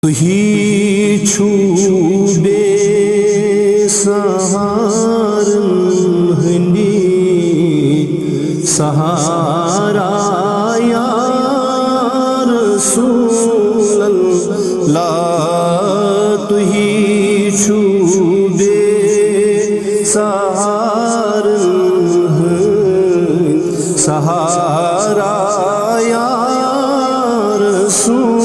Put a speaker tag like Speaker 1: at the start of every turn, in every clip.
Speaker 1: तुही छु बेसहारन हंदी सहारा या रसूलल्लाह। तुही छु बेसहारन सहारा या रसूल।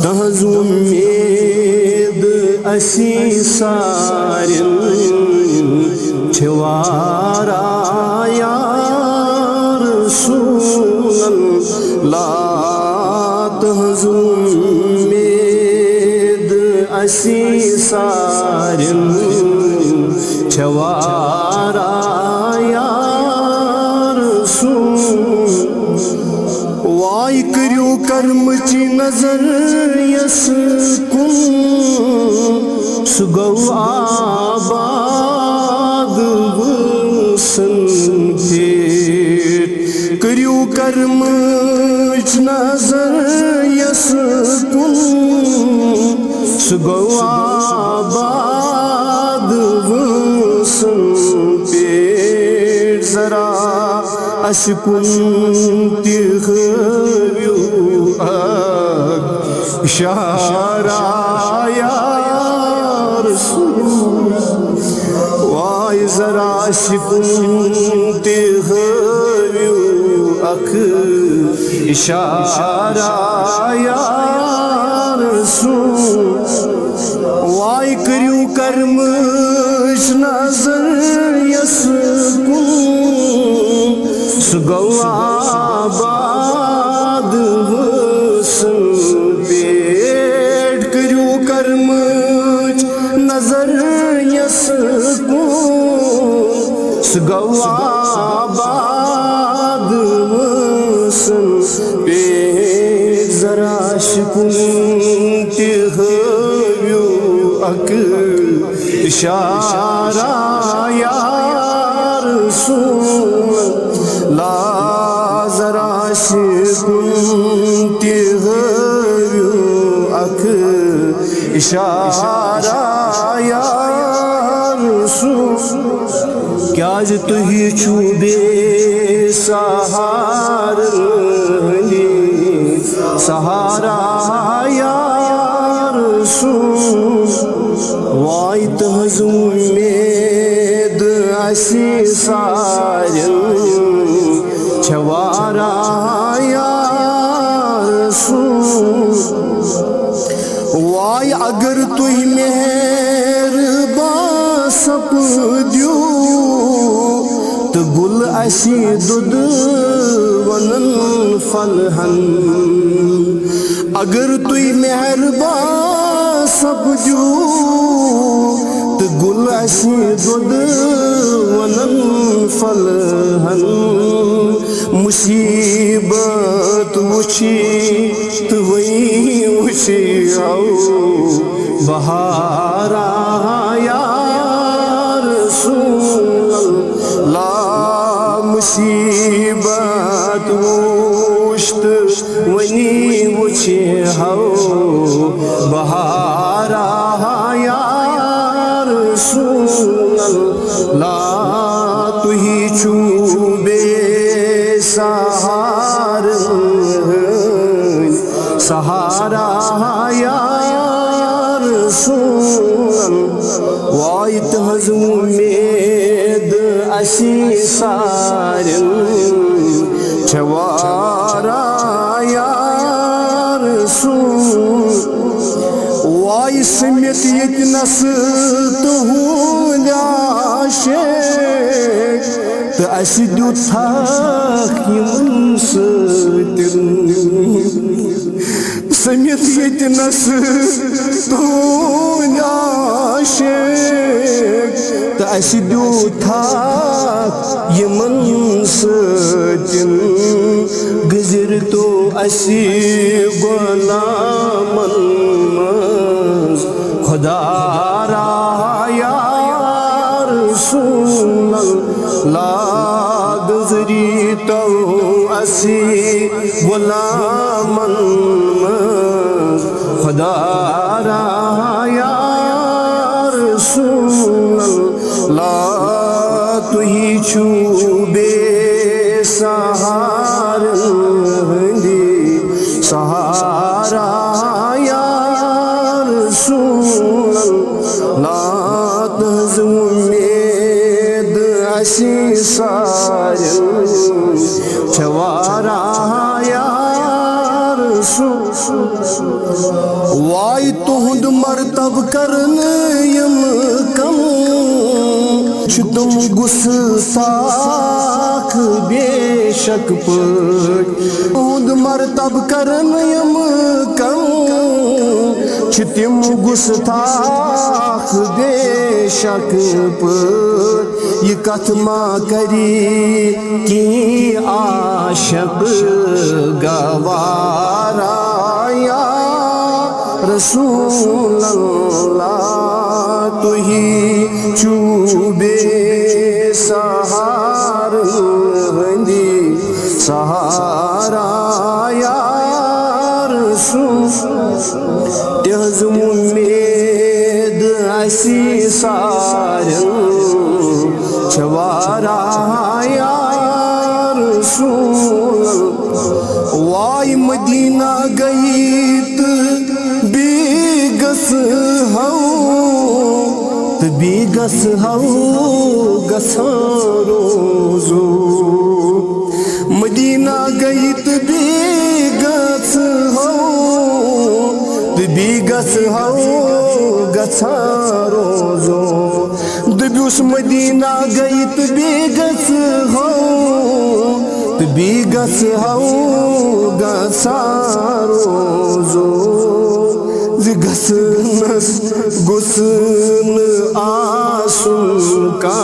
Speaker 1: तहज़ उम्मीद असी सारिन छवारा या रसूलल्लाह। तहज़ उम्मीद असी सारिन छवारा या रसूल। वाय करियो कर्मची नजर यस कुन सु गौ आबाद वसन पेट। करियो कर्मच नजर यस कुन सु गौ आबाद वसन पेट। जरा अशकुन तिहव्यू इशारा या रसूल। वाय जरा अशकुन तिहव्यू इशारा या रसूल। वाय करियो कर्मच नजर यस कुन सु गौ आबाद वसन पेट। करियो कर्मच नजर यस कुन सु गौ आबाद वसन पेट। जरा शिकुन तिहव्यू इशारा या रसूल। ला जरा शिकुन तिहव्यू इशारा या रसूल। क्या ज तुही छु बेसहारन सहारा या रसूल। वाय तहज़ उम्मीद असी सारिन छवारा या रसूल। वाय अगर तुह मेहरबान सपद्यू तो गुल असी दुद वनन फलहन। अगर तुह मेहरबान सपद्यू तो गुल असी दुद वनन फलहन। मुसीबत वुछी तो वही वुछी आओ बहारा या रसूलल्लाह। मुसीबत वुश्त वनी वुछी आओ बहारा या रसूलल्लाह। तुही छु बेसहारन सहारा या रसूल। वाय तहज़ उम्मीद असी सारिन छवारा या रसूल। वाय समित यतनस तुहुंद आशिक तो अस दुथाक यमन सतिन। समित यतनस तुहुंद आशिक तो अस दुथाक यमन सतिन। गुजर तो असी गुलामन खुदा या रसूलल्लाह। गुजरी तो असी गुलामन खुदा या रसूलल्लाह तुही छु बेसहारन हंदी सहारा या रसूलल्लाह तहज़ उम्मीद असी सारन छवारा या वाई तुहद मरतब करन यम कम तुम गुस्ताख बेशक पट तुहद मरतब करन यम कम तिम गुस्ताख बेशक पट ये कथ मा करी की आशक गवारा या रसूलल्लाह तुही छु बेसहारन हंदी सहारा या रसूलल्लाह तहज़ उम्मीद असी सारन छवारा या रसूलल्लाह वाई मदीना गई बेगस हौ रोजो मदीना गई बेगस हौ रोजो दब्यूस मदीना गई बेगस हौ रोजो गसनस गुसन आंसू का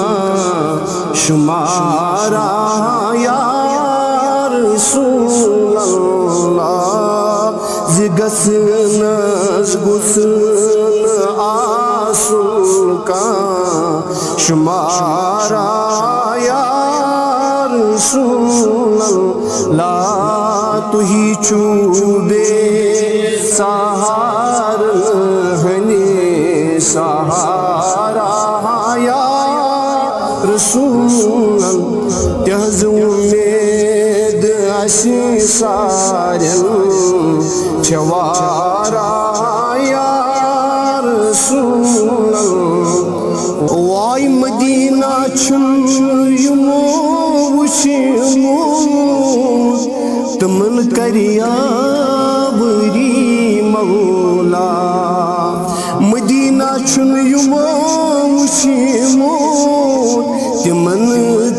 Speaker 1: शुमारा या रसूलल्लाह गसनस गुसन आंसू का शुमारा या रसूलल्लाह तुही छु बेसहारन हंदी सहारा या रसूलल्लाह तहज़ उम्मीद असी सारन छवारा या रसूलल्लाह वाई मदीना छुन युमो वुशिमो तमन करिया बरी मौला मदीना छुन युमो वुशिमो तमन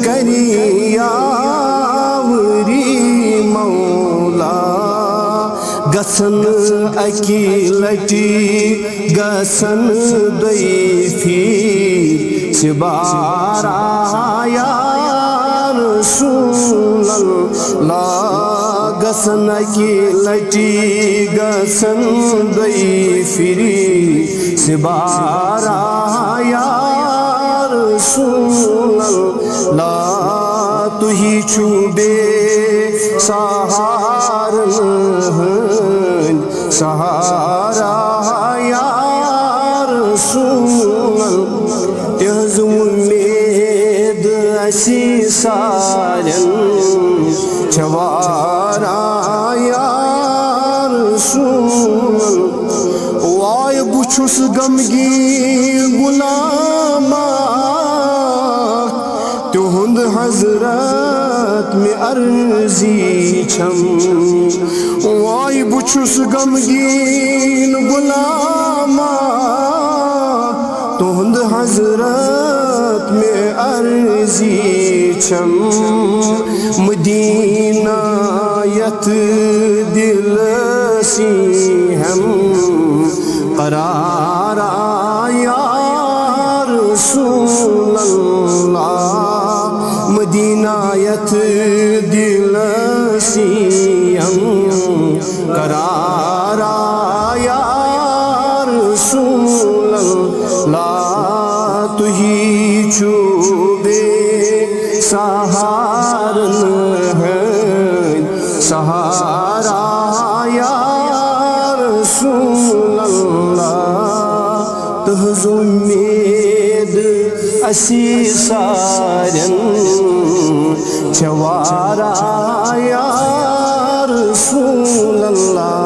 Speaker 1: करिया बरी मौला गसन अकीलती गसन दैफी सिबारा या रसूलल्लाह गसन अकीलती गसन दैफी सिबारा या रसूलल्लाह तुही छु बेसहारन सहारा या रसूलल्लाह तहज़ उम्मीद असी सारन छवारा या रसूलल्लाह वाय बुछुस गमगीन गुलामा तुहुंद हजरत में अर्जी छम वाय बुछुस गमगीन गुलामा तुहुंद हजरत में अर्जी छम मदीना यत दिल सी हम करारा या रसूलल्लाह मदीना यत दिल सी हम करारा या रसूलल्लाह तुही छु बेसहारन हंदी सहारा या रसूलल्लाह तुहज उम्मीद असी सारन छवारा या रसूल अल्लाह